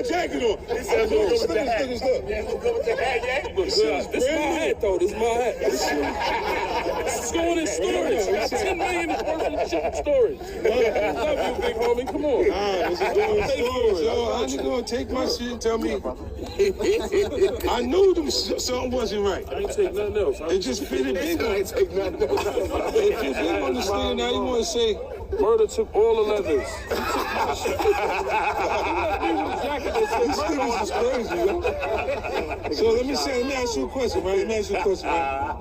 jacket on. He said, I'm going to go with the hat. Yeah, I'm going to go with the hat, yeah. Look good. This is my hat, though. This is my hat. This is going in storage. 10 million is worth of shit storage. I love you, big homie. Come on. This is going in storage. So how you going to take my shit and tell me? I knew something wasn't right. I ain't take nothing else. It just fitted Bigg. I ain't take nothing else. If you didn't understand, now you want to say, Murder took all the leathers. He took my shit. He left me with a jacket that said murder. this is crazy, yo. So let me ask you a question, right? Let me ask you a question, right?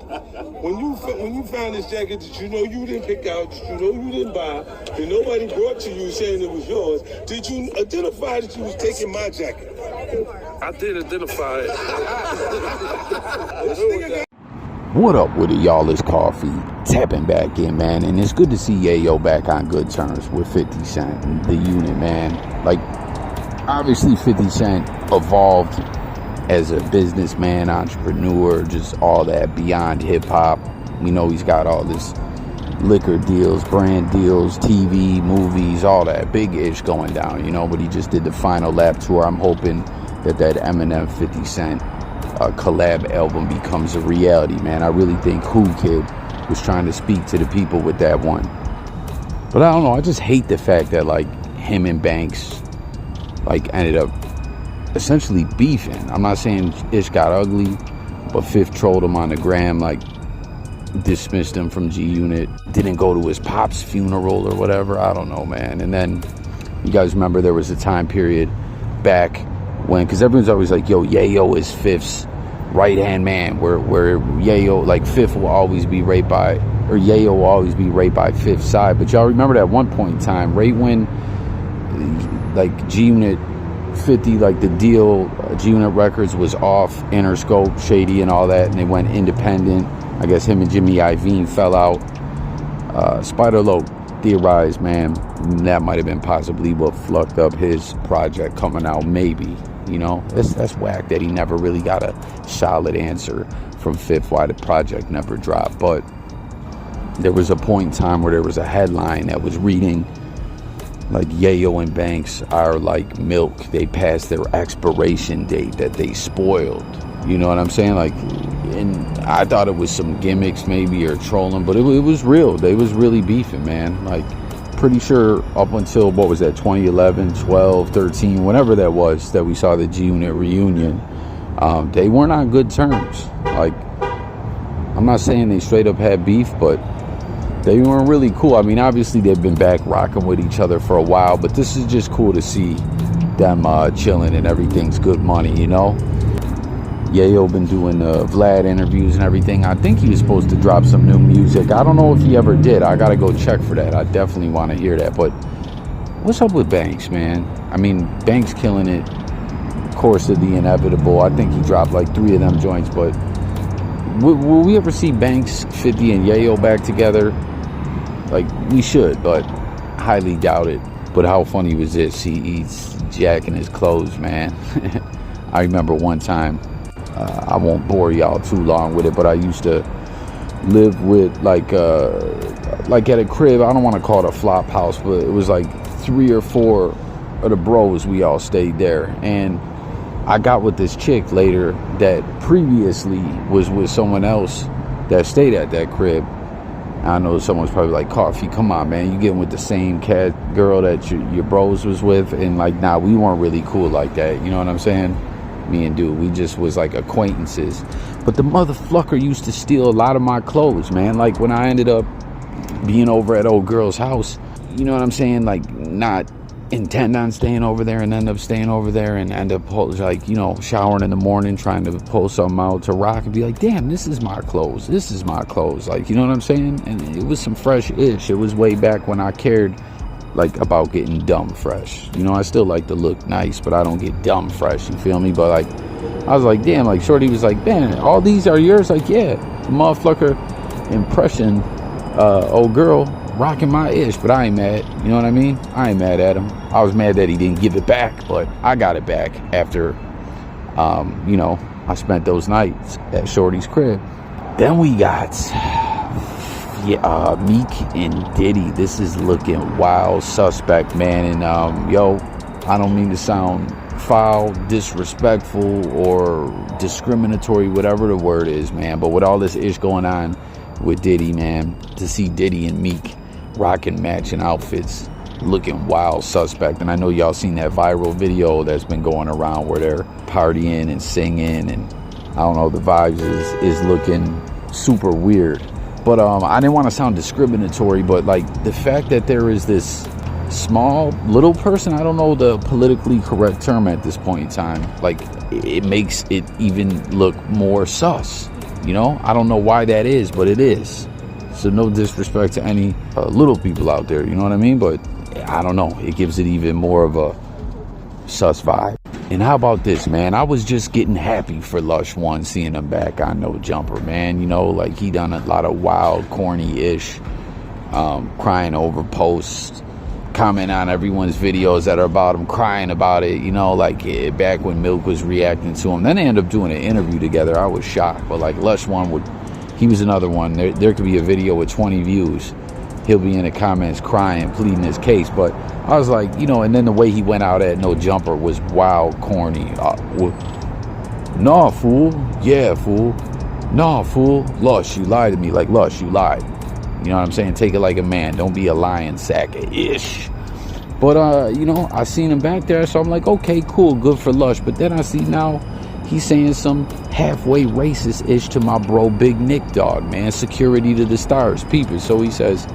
When you found this jacket that you know you didn't pick out, that you know you didn't buy, that nobody brought to you saying it was yours, did you identify that you was taking my jacket? I did identify it. What up with it, y'all? It's Coffee tapping back in, man, and it's good to see Yayo back on good terms with 50 Cent and the unit, man. Like, obviously 50 Cent evolved as a businessman, entrepreneur, just all that beyond hip-hop. We know he's got all this liquor deals, brand deals, TV, movies, all that big-ish going down, you know, but he just did the final lap tour. I'm hoping that Eminem 50 Cent collab album becomes a reality, man. I really think Who Kid was trying to speak to the people with that one. But I don't know, I just hate the fact that, like, him and Banks, like, ended up essentially beefing. I'm not saying Ish got ugly, but Fifth trolled him on the gram, like, dismissed him from G-Unit, didn't go to his pop's funeral or whatever. I don't know, man. And then, you guys remember there was a time period back when, because everyone's always like, yo, Yayo is Fifth's right-hand man, where Yayo, like, Fifth will always be right by, or Yayo will always be right by Fifth's side. But y'all remember that one point in time, right when, like, G-Unit 50, like, the deal, G-Unit Records was off, Interscope, Shady and all that, and they went independent. I guess him and Jimmy Iovine fell out. Spider-Loc theorized, man, that might have been possibly what fucked up his project coming out, maybe. You know, that's whack that he never really got a solid answer from Fifth why the project never dropped. But there was a point in time where there was a headline that was reading, like, Yayo and Banks are like milk. They passed their expiration date that they spoiled. You know what I'm saying? Like, and I thought it was some gimmicks maybe or trolling, but it was real. They was really beefing, man. Like, pretty sure up until, what was that, 2011, 12, 13, whenever that was, that we saw the G-Unit reunion, they weren't on good terms. Like, I'm not saying they straight up had beef, but they weren't really cool. I mean, obviously they've been back rocking with each other for a while, but this is just cool to see them chilling and everything's good money, you know? Yayo been doing Vlad interviews and everything. I think he was supposed to drop some new music. I don't know if he ever did. I gotta go check for that. I definitely want to hear that. But what's up with Banks, man? I mean, Banks killing it. Course of the inevitable. I think he dropped like 3 of them joints. But will we ever see Banks, 50, and Yayo back together? Like, we should, but highly doubt it. But how funny was this? He's jacking his clothes, man. I remember one time, I won't bore y'all too long with it, but I used to live with, like at a crib. I don't want to call it a flop house, but it was like 3 or 4 of the bros. We all stayed there, and I got with this chick later that previously was with someone else that stayed at that crib. I know someone's probably like, Coffee, come on, man, you getting with the same girl that your bros was with? And like, nah, we weren't really cool like that, you know what I'm saying? Me and dude, we just was like acquaintances. But the motherfucker used to steal a lot of my clothes, man. Like, when I ended up being over at old girl's house, you know what I'm saying, like, not intend on staying over there and end up staying over there and end up, like, you know, showering in the morning, trying to pull something out to rock and be like, damn, this is my clothes, like, you know what I'm saying? And it was some fresh-ish. It was way back when I cared, like, about getting dumb fresh. You know, I still like to look nice, but I don't get dumb fresh, you feel me? But, like, I was like, damn, like, shorty was like, man, all these are yours? Like, yeah, motherfucker impression, old girl rocking my ish, but I ain't mad. You know what I mean? I ain't mad at him. I was mad that he didn't give it back, but I got it back after, you know, I spent those nights at shorty's crib. Then we got, Meek and Diddy. This is looking wild, suspect, man. And yo, I don't mean to sound foul, disrespectful, or discriminatory, whatever the word is, man. But with all this ish going on with Diddy, man, to see Diddy and Meek rocking matching outfits, looking wild, suspect. And I know y'all seen that viral video that's been going around where they're partying and singing, and I don't know, the vibes is looking super weird. But I didn't want to sound discriminatory, but like the fact that there is this small little person, I don't know the politically correct term at this point in time, like it makes it even look more sus, you know? I don't know why that is, but it is. So no disrespect to any little people out there, you know what I mean? But I don't know, it gives it even more of a sus vibe. And how about this, man? I was just getting happy for Lush One, seeing him back on No Jumper, man. You know, like he done a lot of wild, corny-ish, crying over posts, comment on everyone's videos that are about him, crying about it, you know, like back when Milk was reacting to him. Then they ended up doing an interview together. I was shocked. But like Lush One he was another one. There could be a video with 20 views. He'll be in the comments crying, pleading his case. But I was like, you know, and then the way he went out at No Jumper was wild, corny. Nah, fool. Yeah, fool. Nah, fool. Lush, you lied to me. Like, Lush, you lied. You know what I'm saying? Take it like a man. Don't be a lion sack-ish. But, you know, I seen him back there, so I'm like, okay, cool, good for Lush. But then I see now he's saying some halfway racist-ish to my bro, Big Nick Dogg, man. Security to the stars. Peepers. So he says,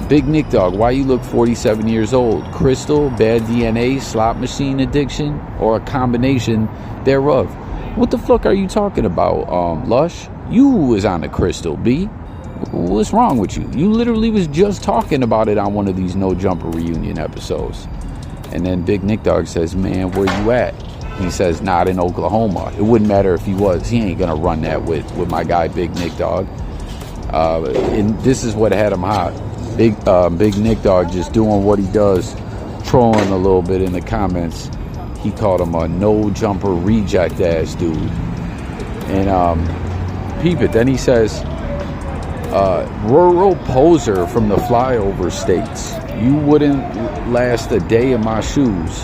Big Nick Dogg, why you look 47 years old? Crystal, bad DNA, slot machine addiction, or a combination thereof? What the fuck are you talking about, Lush? You was on the crystal, B. What's wrong with you? You literally was just talking about it on one of these No Jumper reunion episodes. And then Big Nick Dogg says, man, where you at? He says, not in Oklahoma. It wouldn't matter if he was. He ain't gonna run that with my guy Big Nick Dogg. And this is what had him hot. Big Nick Dogg just doing what he does, trolling a little bit in the comments. He called him a No Jumper reject ass dude. And peep it. Then he says, rural poser from the flyover states. You wouldn't last a day in my shoes.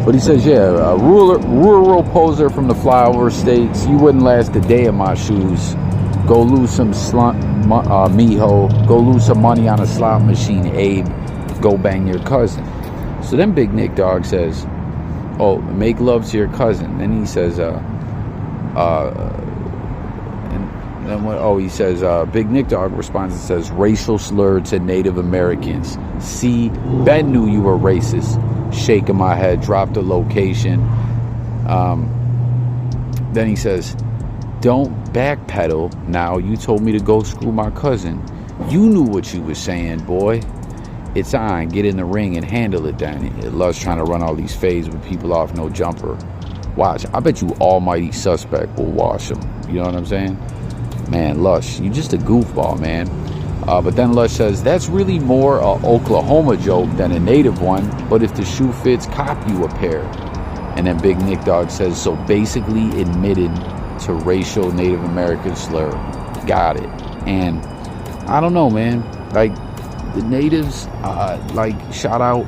But he says, yeah, a rural poser from the flyover states. You wouldn't last a day in my shoes. Go lose some mijo. Go lose some money on a slot machine, Abe. Go bang your cousin. So then Big Nick Dogg says, oh, make love to your cousin. Then he says, he says, Big Nick Dogg responds and says, racial slur to Native Americans. See, Ben knew you were racist. Shaking my head, drop the location. Then he says, don't backpedal now. You told me to go screw my cousin. You knew what you was saying, boy. It's on. Get in the ring and handle it, Danny. Lush trying to run all these fades with people off No Jumper. Watch. I bet you almighty suspect will wash him. You know what I'm saying? Man, Lush, you just a goofball, man. But then Lush says, that's really more a Oklahoma joke than a native one. But if the shoe fits, cop you a pair. And then Big Nick Dogg says, so basically admitted to racial Native American slur. Got it. And I don't know, man. Like, the natives, like, shout out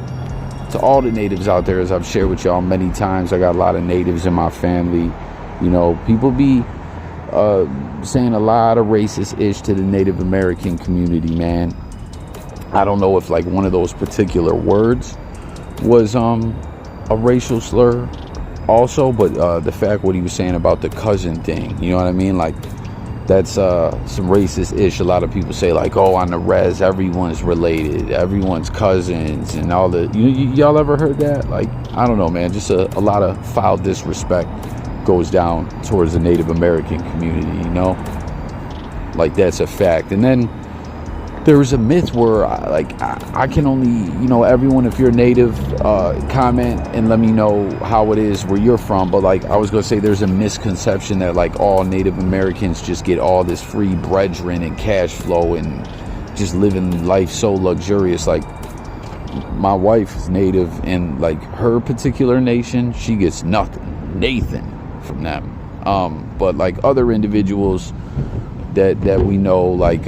to all the natives out there, as I've shared with y'all many times. I got a lot of natives in my family. You know, people be saying a lot of racist ish to the Native American community, man. I don't know if like one of those particular words was a racial slur also, but the fact what he was saying about the cousin thing, you know what I mean? Like, that's some racist ish. A lot of people say like, oh, on the res, everyone's related, everyone's cousins and all the, y'all ever heard that? Like, I don't know, man, just a lot of foul disrespect goes down towards the Native American community, you know, like that's a fact. And then there was a myth where I can only, you know, everyone, if you're native, comment and let me know how it is where you're from. But like I was gonna say, there's a misconception that like all Native Americans just get all this free brethren and cash flow and just living life so luxurious. Like, my wife is native, and like her particular nation, she gets nothing, Nathan, from them. But like other individuals that we know, like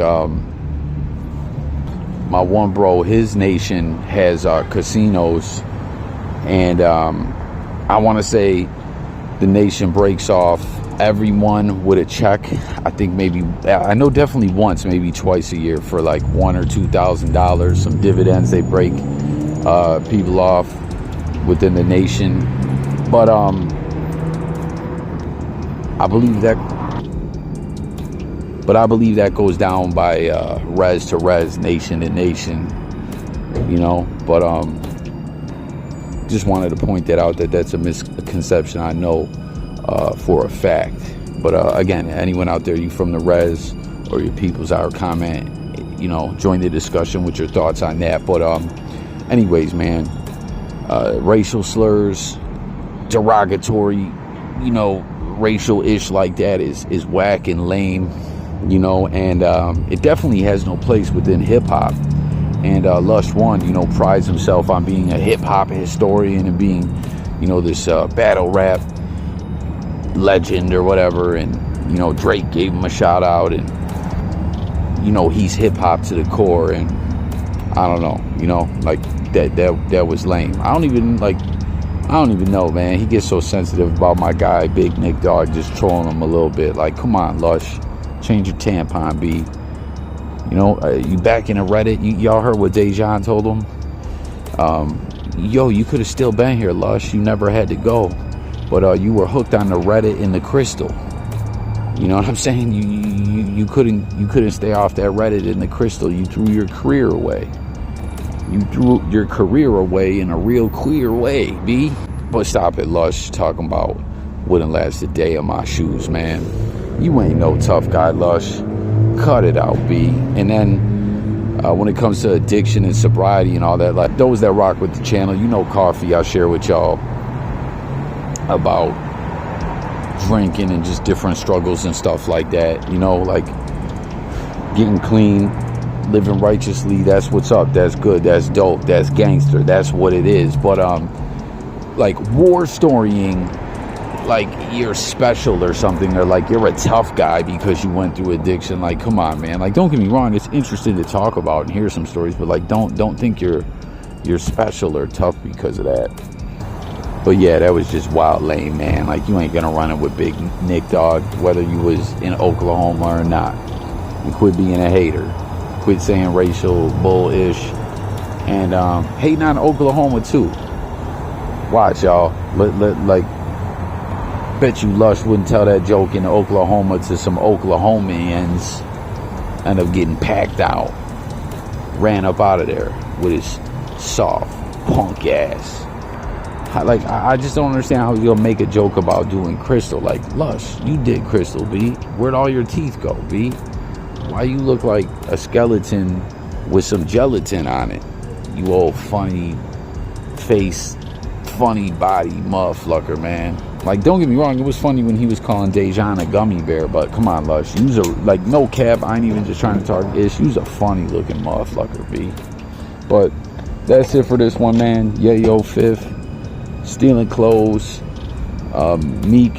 my one bro, his nation has casinos, And I want to say the nation breaks off everyone with a check. I think maybe, I know definitely once, maybe twice a year for like $1,000 or $2,000, some dividends they break people off within the nation. But I believe that goes down by res to res, nation to nation, you know. But just wanted to point that out, that's a misconception, I know for a fact. But again, anyone out there, you from the res or your people's hour, comment, you know, join the discussion with your thoughts on that. But anyways, man, racial slurs, derogatory, you know, racial ish like that is whack and lame, you know. And it definitely has no place within hip-hop. And Lush One, you know, prides himself on being a hip-hop historian and being, you know, this battle rap legend or whatever. And, you know, Drake gave him a shout out, and, you know, he's hip-hop to the core. And I don't know, you know, like that was lame. I don't even know, man. He gets so sensitive about my guy Bigg Nick Dogg, just trolling him a little bit. Like, come on, Lush, change your tampon, B. You know, you back in a Reddit. Y'all heard what Dejan told him? Yo, you could have still been here, Lush. You never had to go. But you were hooked on the Reddit in the crystal. You know what I'm saying? You couldn't stay off that Reddit in the crystal. You threw your career away. You threw your career away in a real clear way, B. But stop it, Lush, talking about wouldn't last a day in my shoes, man. You ain't no tough guy, Lush. Cut it out, B. And then when it comes to addiction and sobriety and all that, like those that rock with the channel, you know, coffee, I share with y'all about drinking and just different struggles and stuff like that. You know, like getting clean, living righteously, that's what's up, that's good, that's dope, that's gangster, that's what it is. But like war storying like you're special or something, or like you're a tough guy because you went through addiction, like come on, man. Like don't get me wrong, it's interesting to talk about and hear some stories, but like don't think you're special or tough because of that. But yeah, that was just wild lame, man. Like you ain't gonna run it with Bigg Nick Dogg, whether you was in Oklahoma or not. And quit being a hater. Quit saying racial bull-ish. And hating on Oklahoma too. Watch, y'all. Like, bet you Lush wouldn't tell that joke in Oklahoma to some Oklahomans. End up getting packed out. Ran up out of there with his soft punk ass. Like, I just don't understand how he's gonna make a joke about doing crystal. Like, Lush, you did crystal, B. Where'd all your teeth go, B? Why you look like a skeleton with some gelatin on it? You old funny face, funny body motherfucker, man. Like, don't get me wrong, it was funny when he was calling Dejan a gummy bear, but come on, Lush. You's a, like, no cap, I ain't even just trying to talk ish. You's a funny looking motherfucker, B. But that's it for this one, man. Yayo Fifth, Stealing Clothes, Meek,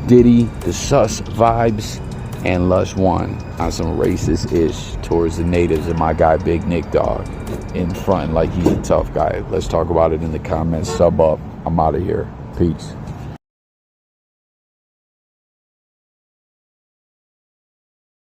Diddy, the Sus Vibes, and Lush One on some racist ish towards the natives, and my guy Bigg Nick Dogg in front like he's a tough guy. Let's talk about it in the comments. Sub up. I'm out of here. Peace.